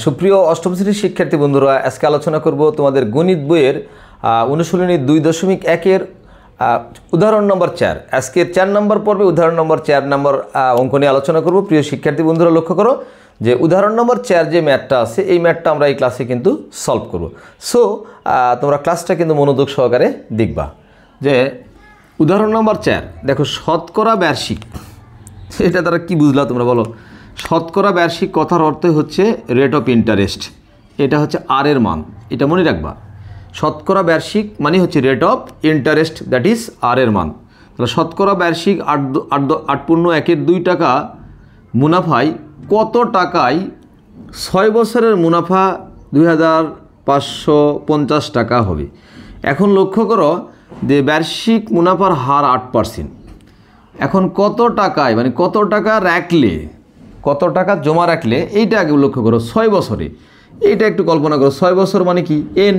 সুপ্রিয় অষ্টম শ্রেণীর শিক্ষার্থী বন্ধুরা, আজকে আলোচনা করব তোমাদের গণিত বইয়ের অনুশীলনী 2.1-এর উদাহরণ নম্বর 4। আজকের 4 নম্বর পর্বে উদাহরণ নম্বর 4 নম্বর অঙ্ক নিয়ে আলোচনা করব। প্রিয় শিক্ষার্থী বন্ধুরা, লক্ষ্য করো যে উদাহরণ নম্বর 4 যে ম্যাথটা আছে, এই ম্যাথটা আমরা এই ক্লাসে কিন্তু সলভ করব। সো তোমরা ক্লাসটা কিন্তু মনোযোগ সহকারে দেখবা। যে উদাহরণ নম্বর 4 দেখো, শতকরা বার্ষিক। এটা দ্বারা কি বুঝলা তোমরা বলো? শতকরা বার্ষিক কথার অর্থ হচ্ছে রেট অফ ইন্টারেস্ট। এটা হচ্ছে আর এর মান, এটা মনে রাখবা। শতকরা বার্ষিক মানে হচ্ছে rate of interest, that is আর এর মান। তাহলে শতকরা বার্ষিক 8.1 টাকা মুনাফায় কত টাকায় 6 বছরের মুনাফা 2550 টাকা হবে। এখন লক্ষ্য করো যে বার্ষিক মুনাফার হার 8%। এখন কত টাকায় মানে কত টাকা রাখলে, কত টাকা জমা রাখলে, এইটা আগে লক্ষ্য করো 6 বছরে। এইটা একটু কল্পনা করো, 6 বছর মানে কি এন।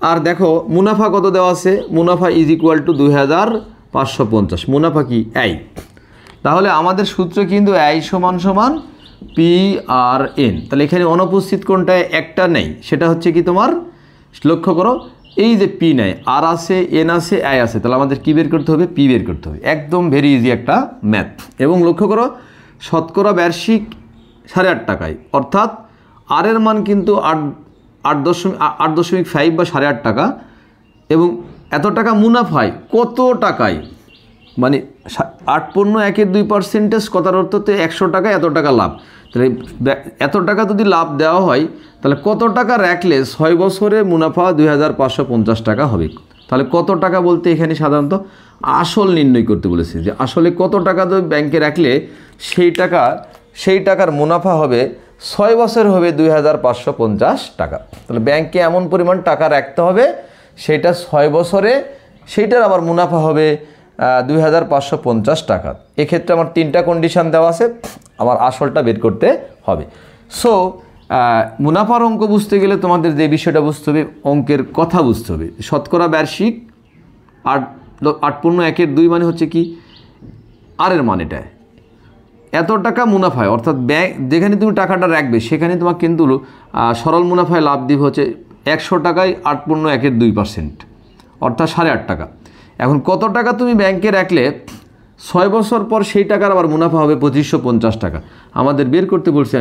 আর দেখো মুনাফা কত দেওয়া আছে, মুনাফা ইজ ইকুয়াল টু 2550। মুনাফা কি আই। তাহলে আমাদের সূত্র কিন্তু আই সমান সমান পি আর এন। তাহলে এখানে অনুপস্থিত কোনটায় একটা নেই, সেটা হচ্ছে কি তোমার, লক্ষ্য করো এই যে পি নেই, আর আছে, এন আছে, আই আছে। তাহলে আমাদের কী বের করতে হবে? পি বের করতে হবে। একদম ভেরি ইজি একটা ম্যাথ। এবং লক্ষ্য করো শতকরা বার্ষিক 8.5 টাকায়, অর্থাৎ আর এর মান কিন্তু 8.5 বা 8.5 টাকা। এবং এত টাকা মুনাফায় কত টাকায়, মানে 8.1% কথার অর্থ তো 100 টাকায় এত টাকা লাভ। তাহলে এত টাকা যদি লাভ দেওয়া হয়, তাহলে কত টাকা রাখলে 6 বছরে মুনাফা 2550 টাকা হবে। তাহলে কত টাকা বলতে এখানে সাধারণত আসল নির্ণয় করতে বলেছে, যে আসলে কত টাকা তো ব্যাংকে রাখলে সেই টাকার মুনাফা হবে 6 বছর হবে 2550 টাকা। তাহলে ব্যাংকে এমন পরিমাণ টাকা রাখতে হবে, সেটা 6 বছরে, সেইটার আবার মুনাফা হবে 2550 টাকা। এক্ষেত্রে আমার 3টা কন্ডিশান দেওয়া আছে, আমার আসলটা বের করতে হবে। সো মুনাফার অঙ্ক বুঝতে গেলে তোমাদের যে বিষয়টা বুঝতে হবে, অঙ্কের কথা বুঝতে হবে। শতকরা বার্ষিক 8.1 মানে হচ্ছে কি আর এর মান, এটা এত টাকা মুনাফায়, অর্থাৎ ব্যাংক যেখানে তুমি টাকাটা রাখবে সেখানে তোমার কিন্তু সরল মুনাফায় লাভ দিবে হচ্ছে 100 টাকায় 8.1%, অর্থাৎ 8.5 টাকা। এখন কত টাকা তুমি ব্যাংকে রাখলে 6 বছর পর সেই টাকার আবার মুনাফা হবে 2550 টাকা। আমাদের বের করতে বলছি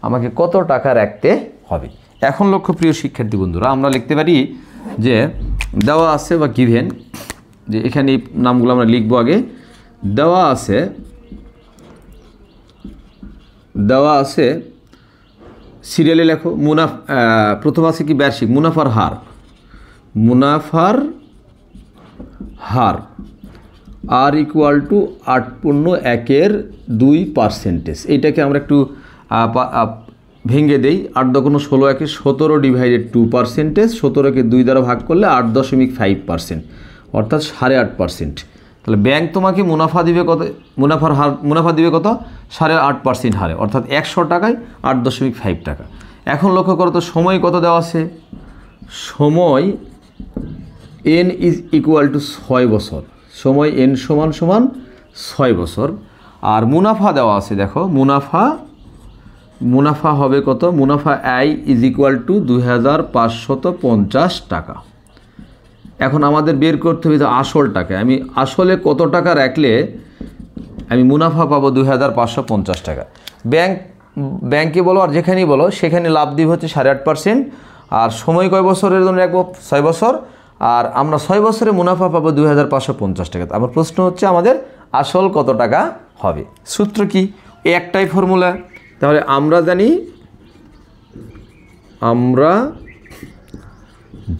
আমাকে কত টাকা রাখতে হবে। এখন লক্ষ্য প্রিয় শিক্ষার্থী বন্ধুরা, আমরা লিখতে পারি যে দেওয়া আছে বা গিভেন, যে এখানে এই নামগুলো আমরা লিখবো। আগে দেওয়া আছে সিরিয়ালে লেখো। প্রথম আছে কি বার্ষিক মুনাফার হার আর ইকুয়াল টু 8.1 এইটাকে আমরা একটু ভেঙে দেই। 8×16 17 ডিভাইডেড 2%। 17কে 2 দ্বারা ভাগ করলে 8.5%, অর্থাৎ 8.5%। তাহলে ব্যাংক তোমাকে মুনাফা দিবে কত? মুনাফা দিবে কত? 8.5% হারে, অর্থাৎ 100 টাকায় 8.5 টাকা। এখন লক্ষ্য করো তো সময় কত দেওয়া আছে। সময় এন ইজ ইকুয়াল টু 6 বছর। সময় এন সমান 6 বছর। আর মুনাফা দেওয়া আছে, দেখো মুনাফা হবে কত? মুনাফা আই ইজ ইকুয়াল টু 2550 টাকা। এখন আমাদের বের করতে হবে আসল টাকা। আমি আসলে কত টাকা রাখলে আমি মুনাফা পাবো 2550 টাকা। ব্যাংকে বলো আর যেখানেই বলো, সেখানে লাভ দিবে হচ্ছে 8.5%। আর সময় কয় বছরের জন্য রাখবো? 6 বছর। আর আমরা 6 বছরে মুনাফা পাবো 2550 টাকা। আমার প্রশ্ন হচ্ছে আমাদের আসল কত টাকা হবে। সূত্র কি? একটাই ফর্মুলা। তাহলে আমরা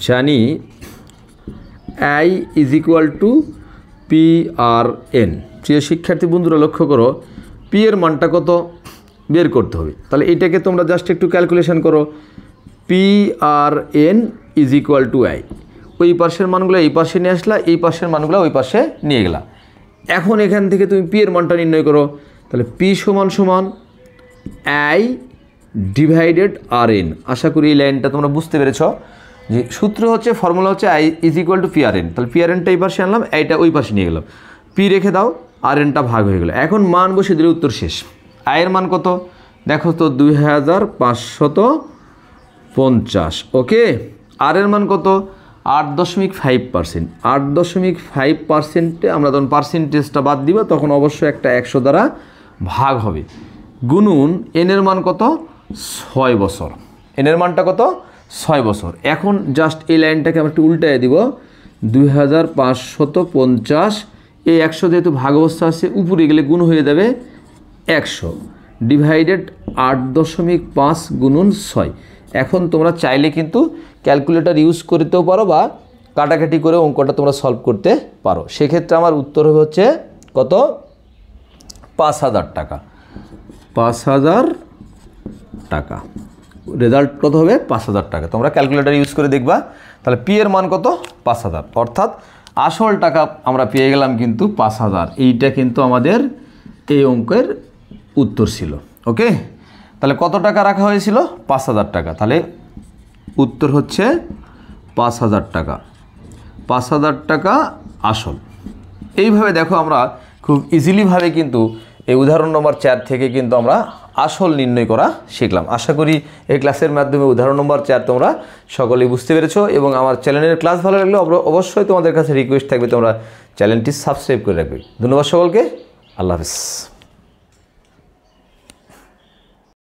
জানি I is equal to P R N. প্রিয় শিক্ষার্থী বন্ধুরা, লক্ষ্য করো পি এর মানটা কত বের করতে হবে। তাহলে এটাকে তোমরা জাস্ট একটু ক্যালকুলেশন করো। P R N is equal to I. ওই পাশের মানগুলো এই পাশে নিয়ে আসলা, এই পাশের মানগুলো ওই পাশে নিয়ে গেলা। এখন এখান থেকে তুমি পি এর মানটা নির্ণয় করো। তাহলে পি সমান আই ডিভাইডেড আর এন। আশা করি এই লাইনটা তোমরা বুঝতে পেরেছ। যে সূত্র হচ্ছে, ফর্মুলা হচ্ছে I is equal to P R N. তাহলে পি আর এনটা এই পাশে আনলাম, এইটা ওই পাশে নিয়ে গেলাম, পি রেখে দাও, আর এনটা ভাগ হয়ে গেল। এখন মান বসে দিলে উত্তর শেষ। আয়ের মান কত? দেখো তো 2550, ওকে। আর এর মান কত? 8.5%। 8.5%-এ আমরা যখন পার্সেন্টেজটা বাদ দিব তখন অবশ্যই একটা 100 দ্বারা ভাগ হবে, গুনুন এনের মান কত? 6 বছর। এনের মানটা কত? 6 বছর। এখন জাস্ট এই লাইনটাকে আমরা একটু উল্টায় দিব, 2550, এই 100 যেহেতু ভাগ অবস্থা আছে উপরে গেলে গুণ হয়ে যাবে 100 ডিভাইডেড 8.5 গুণন 6। এখন তোমরা চাইলে কিন্তু ক্যালকুলেটর ইউজ করতেও পারো বা কাটাকাটি করে অঙ্কটা তোমরা সলভ করতে পারো। সেক্ষেত্রে আমার উত্তর হচ্ছে কত? 5000 টাকা। 5000 টাকা রেজাল্ট কত হবে? 5000 টাকা। তোমরা ক্যালকুলেটর ইউজ করে দেখবা। তাহলে পি এর মান কত? 5000, অর্থাৎ আসল টাকা আমরা পেয়ে গেলাম কিন্তু 5000। এইটা কিন্তু আমাদের এই অঙ্কের উত্তর ছিল, ওকে। তাহলে কত টাকা রাখা হয়েছিল? 5000 টাকা। তাহলে উত্তর হচ্ছে 5000 টাকা। 5000 টাকা আসল। এইভাবে দেখো আমরা খুব ইজিলিভাবে কিন্তু এই উদাহরণ নম্বর 4 থেকে কিন্তু আমরা আসল নির্ণয় করা শিখলাম। আশা করি এই ক্লাসের মাধ্যমে উদাহরণ নম্বর 4 তোমরা সকলেই বুঝতে পেরেছো। এবং আমার চ্যানেলের ক্লাস ভালো লাগলে অবশ্যই তোমাদের কাছে রিকোয়েস্ট থাকবে তোমরা চ্যানেলটি সাবস্ক্রাইব করে রাখবে। ধন্যবাদ সকলকে। আল্লাহ হাফেজ।